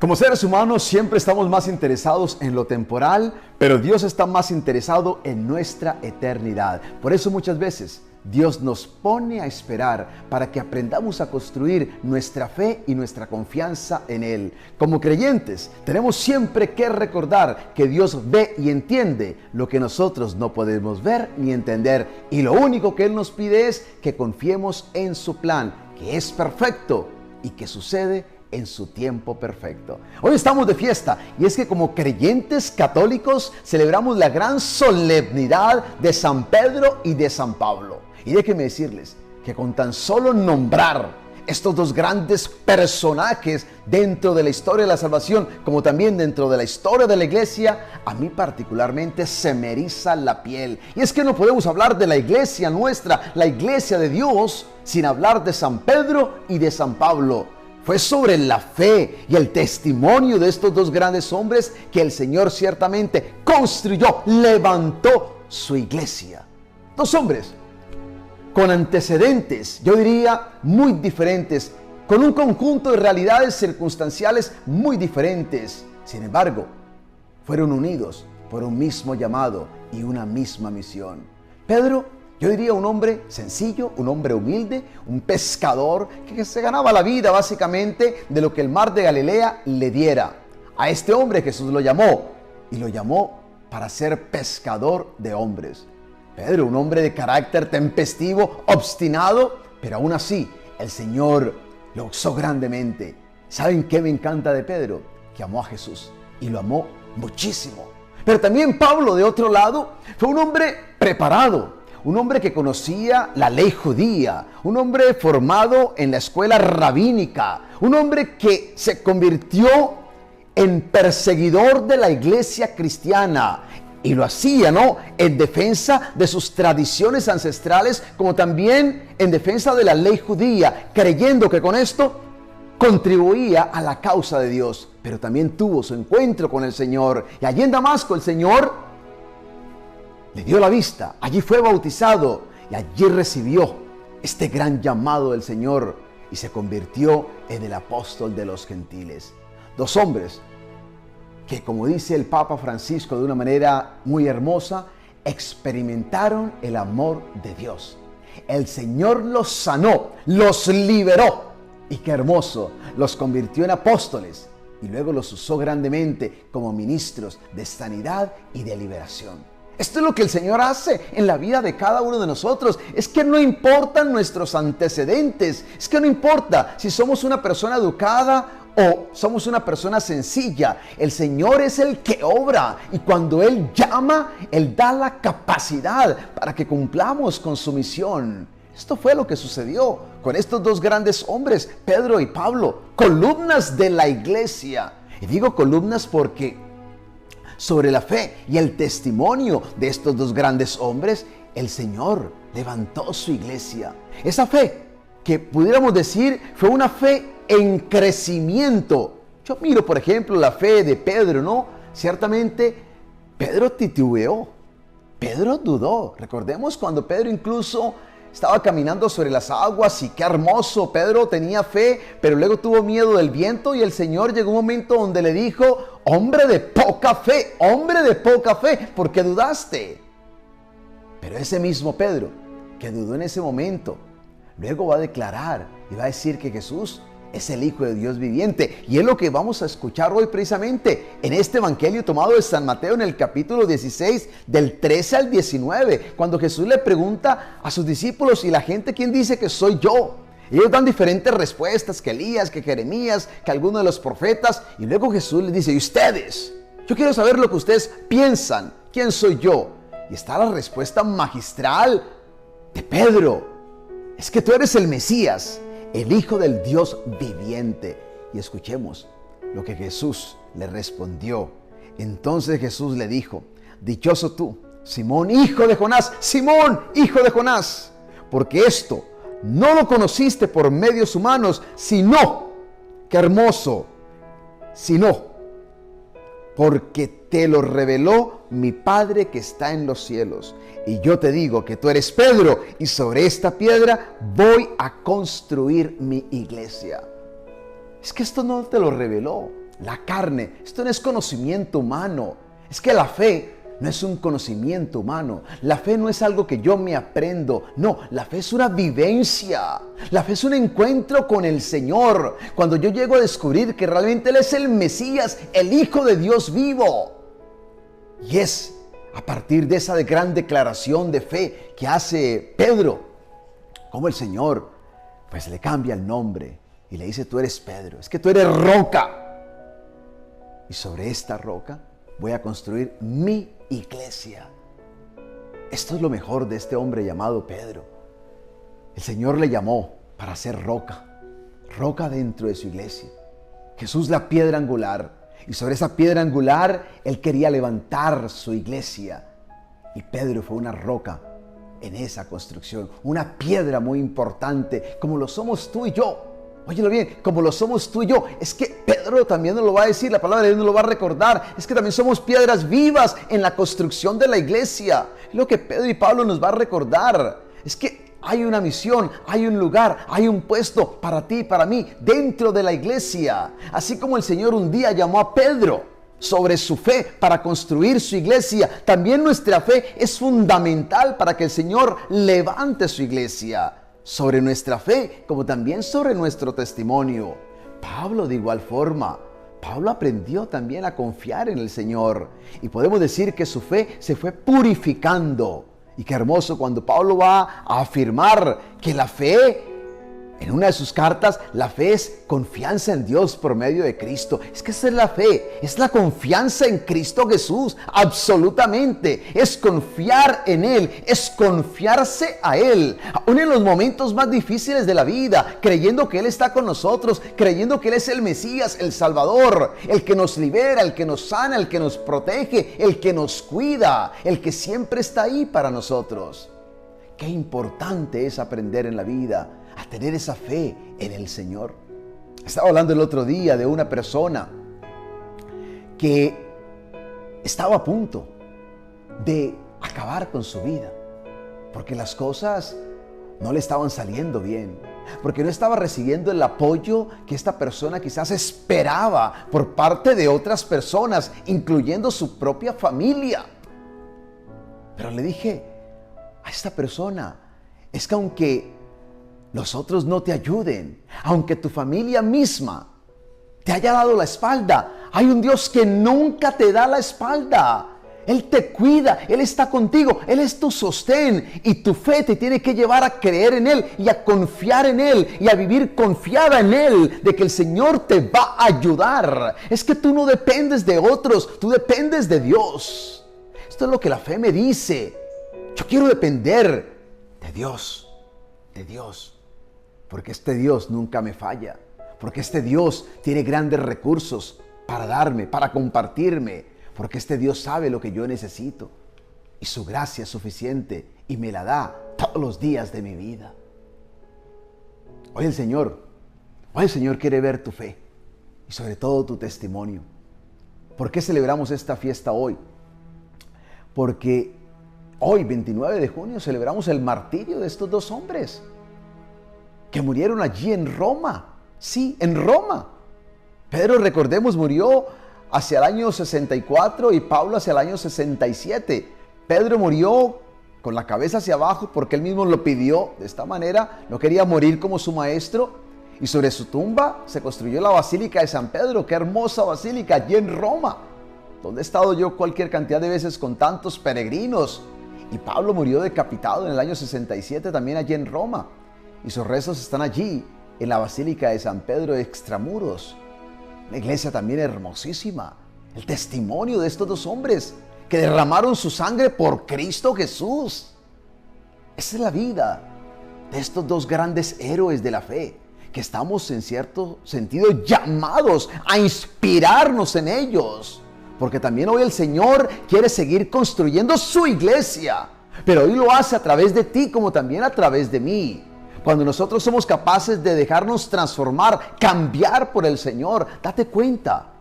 Como seres humanos siempre estamos más interesados en lo temporal, pero Dios está más interesado en nuestra eternidad. Por eso muchas veces Dios nos pone a esperar para que aprendamos a construir nuestra fe y nuestra confianza en Él. Como creyentes, tenemos siempre que recordar que Dios ve y entiende lo que nosotros no podemos ver ni entender. Y lo único que Él nos pide es que confiemos en su plan, que es perfecto y que sucede en su tiempo perfecto. Hoy estamos de fiesta y es que como creyentes católicos celebramos la gran solemnidad de San Pedro y de San Pablo. Y déjenme decirles que con tan solo nombrar estos dos grandes personajes dentro de la historia de la salvación, como también dentro de la historia de la iglesia, a mí particularmente se me eriza la piel. Y es que no podemos hablar de la iglesia nuestra, la iglesia de Dios, sin hablar de San Pedro y de San Pablo. Fue sobre la fe y el testimonio de estos dos grandes hombres que el Señor ciertamente construyó, levantó su iglesia. Dos hombres con antecedentes, yo diría, muy diferentes, con un conjunto de realidades circunstanciales muy diferentes. Sin embargo, fueron unidos por un mismo llamado y una misma misión. Pedro, yo diría un hombre sencillo, un hombre humilde, un pescador que se ganaba la vida básicamente de lo que el mar de Galilea le diera. A este hombre Jesús lo llamó y lo llamó para ser pescador de hombres. Pedro, un hombre de carácter tempestivo, obstinado, pero aún así el Señor lo usó grandemente. ¿Saben qué me encanta de Pedro? Que amó a Jesús y lo amó muchísimo. Pero también Pablo, de otro lado, fue un hombre preparado. Un hombre que conocía la ley judía, un hombre formado en la escuela rabínica, un hombre que se convirtió en perseguidor de la iglesia cristiana y lo hacía, ¿no?, en defensa de sus tradiciones ancestrales, como también en defensa de la ley judía, creyendo que con esto contribuía a la causa de Dios. Pero también tuvo su encuentro con el Señor y allí en Damasco el Señor le dio la vista, allí fue bautizado y allí recibió este gran llamado del Señor y se convirtió en el apóstol de los gentiles. Dos hombres que, como dice el Papa Francisco de una manera muy hermosa, experimentaron el amor de Dios. El Señor los sanó, los liberó y qué hermoso, los convirtió en apóstoles y luego los usó grandemente como ministros de sanidad y de liberación. Esto es lo que el Señor hace en la vida de cada uno de nosotros. Es que no importan nuestros antecedentes. Es que no importa si somos una persona educada o somos una persona sencilla. El Señor es el que obra. Y cuando Él llama, Él da la capacidad para que cumplamos con su misión. Esto fue lo que sucedió con estos dos grandes hombres, Pedro y Pablo, columnas de la iglesia. Y digo columnas porque sobre la fe y el testimonio de estos dos grandes hombres, el Señor levantó su iglesia. Esa fe que pudiéramos decir fue una fe en crecimiento. Yo miro, por ejemplo, la fe de Pedro, ¿no? Ciertamente, Pedro titubeó, Pedro dudó. Recordemos cuando Pedro incluso estaba caminando sobre las aguas y qué hermoso, Pedro tenía fe, pero luego tuvo miedo del viento y el Señor llegó un momento donde le dijo: hombre de poca fe, ¿por qué dudaste? Pero ese mismo Pedro que dudó en ese momento, luego va a declarar y va a decir que Jesús es el Hijo de Dios viviente. Y es lo que vamos a escuchar hoy precisamente en este evangelio tomado de San Mateo en el capítulo 16, del 13 al 19, cuando Jesús le pregunta a sus discípulos: ¿y la gente quién dice que soy yo? Y ellos dan diferentes respuestas, que Elías, que Jeremías, que alguno de los profetas. Y luego Jesús les dice: ¿y ustedes? Yo quiero saber lo que ustedes piensan. ¿Quién soy yo? Y está la respuesta magistral de Pedro: es que tú eres el Mesías, el Hijo del Dios viviente. Y escuchemos lo que Jesús le respondió. Entonces Jesús le dijo: dichoso tú, Simón, hijo de Jonás, Simón, hijo de Jonás, porque esto no lo conociste por medios humanos, sino, qué hermoso, sino porque te lo reveló mi Padre que está en los cielos. Y yo te digo que tú eres Pedro, y sobre esta piedra voy a construir mi iglesia. Es que esto no te lo reveló la carne. Esto no es conocimiento humano. Es que la fe no es un conocimiento humano. La fe no es algo que yo me aprendo. No, la fe es una vivencia. La fe es un encuentro con el Señor. Cuando yo llego a descubrir que realmente Él es el Mesías, el Hijo de Dios vivo. Y es a partir de esa gran declaración de fe que hace Pedro, como el Señor pues le cambia el nombre y le dice: tú eres Pedro, es que tú eres roca. Y sobre esta roca voy a construir mi iglesia. Esto es lo mejor de este hombre llamado Pedro. El Señor le llamó para ser roca, roca dentro de su iglesia. Jesús la piedra angular. Y sobre esa piedra angular Él quería levantar su iglesia. Y Pedro fue una roca en esa construcción, una piedra muy importante, como lo somos tú y yo. Óyelo bien, como lo somos tú y yo. Es que Pedro también nos lo va a decir, la palabra de Dios nos lo va a recordar. Es que también somos piedras vivas en la construcción de la iglesia. Es lo que Pedro y Pablo nos va a recordar. Es que hay una misión, hay un lugar, hay un puesto para ti y para mí dentro de la iglesia. Así como el Señor un día llamó a Pedro sobre su fe para construir su iglesia, también nuestra fe es fundamental para que el Señor levante su iglesia. Sobre nuestra fe, como también sobre nuestro testimonio. Pablo de igual forma, Pablo aprendió también a confiar en el Señor. Y podemos decir que su fe se fue purificando. Y qué hermoso cuando Pablo va a afirmar que la fe, en una de sus cartas, la fe es confianza en Dios por medio de Cristo. Es que esa es la fe, es la confianza en Cristo Jesús, absolutamente. Es confiar en Él, es confiarse a Él. Aún en los momentos más difíciles de la vida, creyendo que Él está con nosotros, creyendo que Él es el Mesías, el Salvador, el que nos libera, el que nos sana, el que nos protege, el que nos cuida, el que siempre está ahí para nosotros. Qué importante es aprender en la vida a tener esa fe en el Señor. Estaba hablando el otro día de una persona que estaba a punto de acabar con su vida porque las cosas no le estaban saliendo bien, porque no estaba recibiendo el apoyo que esta persona quizás esperaba por parte de otras personas, incluyendo su propia familia. Pero le dije a esta persona: es que aunque los otros no te ayuden, aunque tu familia misma te haya dado la espalda, hay un Dios que nunca te da la espalda. Él te cuida, Él está contigo, Él es tu sostén, y tu fe te tiene que llevar a creer en Él y a confiar en Él y a vivir confiada en Él de que el Señor te va a ayudar. Es que tú no dependes de otros, tú dependes de Dios. Esto es lo que la fe me dice. Yo quiero depender de Dios, porque este Dios nunca me falla, porque este Dios tiene grandes recursos para darme, para compartirme, porque este Dios sabe lo que yo necesito y su gracia es suficiente y me la da todos los días de mi vida. Hoy el Señor quiere ver tu fe y sobre todo tu testimonio. ¿Por qué celebramos esta fiesta hoy? Porque hoy, 29 de junio, celebramos el martirio de estos dos hombres que murieron allí en Roma. Sí, en Roma. Pedro, recordemos, murió hacia el año 64 y Pablo hacia el año 67. Pedro murió con la cabeza hacia abajo porque él mismo lo pidió de esta manera. No quería morir como su maestro. Y sobre su tumba se construyó la Basílica de San Pedro. Qué hermosa basílica allí en Roma, donde he estado yo cualquier cantidad de veces con tantos peregrinos. Y Pablo murió decapitado en el año 67 también allí en Roma. Y sus restos están allí en la Basílica de San Pedro de Extramuros. La iglesia también hermosísima. El testimonio de estos dos hombres que derramaron su sangre por Cristo Jesús. Esa es la vida de estos dos grandes héroes de la fe, que estamos en cierto sentido llamados a inspirarnos en ellos. Porque también hoy el Señor quiere seguir construyendo su iglesia. Pero hoy lo hace a través de ti como también a través de mí. Cuando nosotros somos capaces de dejarnos transformar, cambiar por el Señor, date cuenta.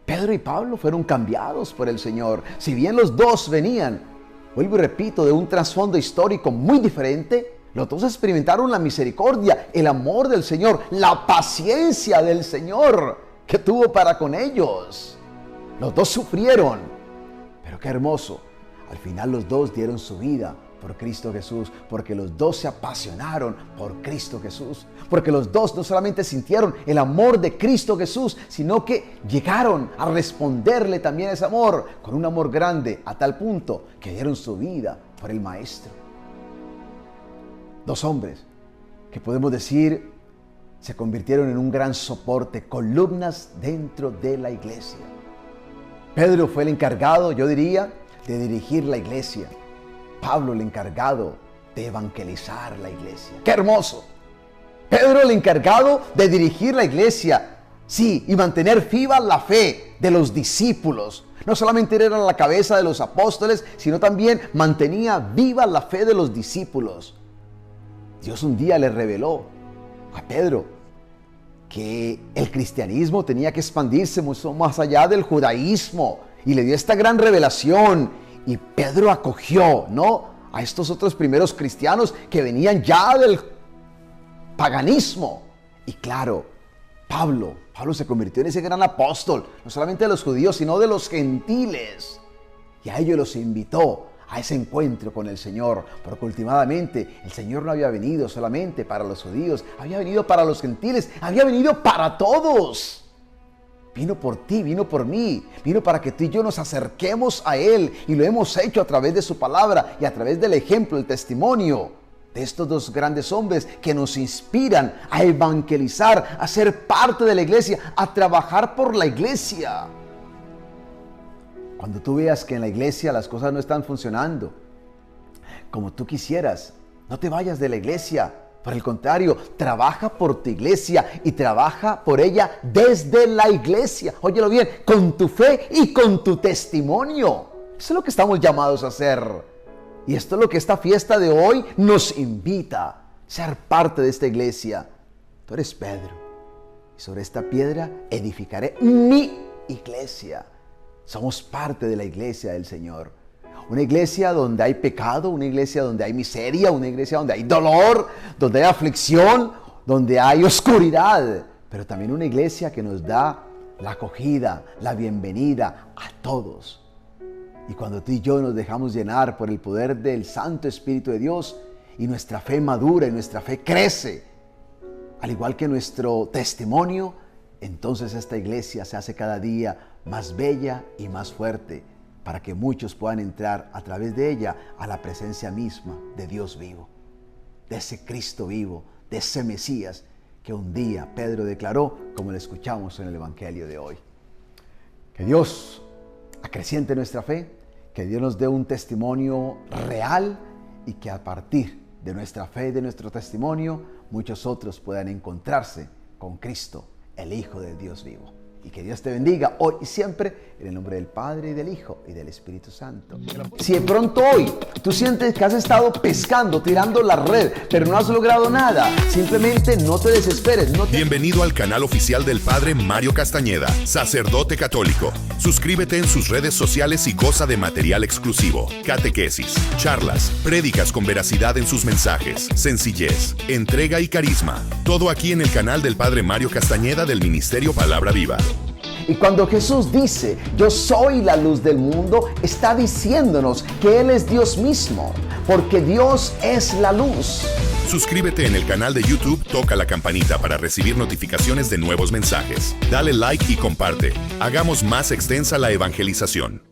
Pedro y Pablo fueron cambiados por el Señor. Si bien los dos venían, vuelvo y repito, de un trasfondo histórico muy diferente, los dos experimentaron la misericordia, el amor del Señor, la paciencia del Señor. que tuvo para con ellos. Los dos sufrieron, pero qué hermoso. Al final los dos dieron su vida por Cristo Jesús, porque los dos se apasionaron por Cristo Jesús, porque los dos no solamente sintieron el amor de Cristo Jesús, sino que llegaron a responderle también ese amor con un amor grande, a tal punto que dieron su vida por el Maestro. Dos hombres que podemos decir se convirtieron en un gran soporte, columnas dentro de la iglesia. Pedro fue el encargado, yo diría, de dirigir la iglesia. Pablo el encargado de evangelizar la iglesia. ¡Qué hermoso! Pedro el encargado de dirigir la iglesia, sí, y mantener viva la fe de los discípulos. No solamente era la cabeza de los apóstoles, sino también mantenía viva la fe de los discípulos. Dios un día le reveló a Pedro que el cristianismo tenía que expandirse mucho más allá del judaísmo, y le dio esta gran revelación, y Pedro acogió, ¿no?, a estos otros primeros cristianos que venían ya del paganismo. Y claro, Pablo se convirtió en ese gran apóstol, no solamente de los judíos, sino de los gentiles, y a ellos los invitó a ese encuentro con el Señor, porque últimamente el Señor no había venido solamente para los judíos, había venido para los gentiles, había venido para todos. Vino por ti, vino por mí, vino para que tú y yo nos acerquemos a Él, y lo hemos hecho a través de su palabra y a través del ejemplo, el testimonio de estos dos grandes hombres que nos inspiran a evangelizar, a ser parte de la iglesia, a trabajar por la iglesia. Cuando tú veas que en la iglesia las cosas no están funcionando como tú quisieras, no te vayas de la iglesia. Por el contrario, trabaja por tu iglesia y trabaja por ella desde la iglesia. Óyelo bien, con tu fe y con tu testimonio. Eso es lo que estamos llamados a hacer. Y esto es lo que esta fiesta de hoy nos invita a ser parte de esta iglesia. Tú eres Pedro, y sobre esta piedra edificaré mi iglesia. Somos parte de la iglesia del Señor. Una iglesia donde hay pecado, una iglesia donde hay miseria, una iglesia donde hay dolor, donde hay aflicción, donde hay oscuridad. Pero también una iglesia que nos da la acogida, la bienvenida a todos. Y cuando tú y yo nos dejamos llenar por el poder del Santo Espíritu de Dios, y nuestra fe madura y nuestra fe crece, al igual que nuestro testimonio, entonces esta iglesia se hace cada día más bella y más fuerte, para que muchos puedan entrar a través de ella a la presencia misma de Dios vivo, de ese Cristo vivo, de ese Mesías que un día Pedro declaró, como lo escuchamos en el Evangelio de hoy. Que Dios acreciente nuestra fe, que Dios nos dé un testimonio real, y que a partir de nuestra fe y de nuestro testimonio muchos otros puedan encontrarse con Cristo, el Hijo de Dios vivo. Y que Dios te bendiga hoy y siempre, en el nombre del Padre, y del Hijo, y del Espíritu Santo. Si de pronto hoy tú sientes que has estado pescando, tirando la red, pero no has logrado nada, simplemente no te desesperes. Bienvenido al canal oficial del Padre Mario Castañeda, sacerdote católico. Suscríbete en sus redes sociales y goza de material exclusivo, catequesis, charlas, prédicas con veracidad en sus mensajes, sencillez, entrega y carisma. Todo aquí en el canal del Padre Mario Castañeda del Ministerio Palabra Viva. Y cuando Jesús dice, yo soy la luz del mundo, está diciéndonos que Él es Dios mismo, porque Dios es la luz. Suscríbete en el canal de YouTube, toca la campanita para recibir notificaciones de nuevos mensajes. Dale like y comparte. Hagamos más extensa la evangelización.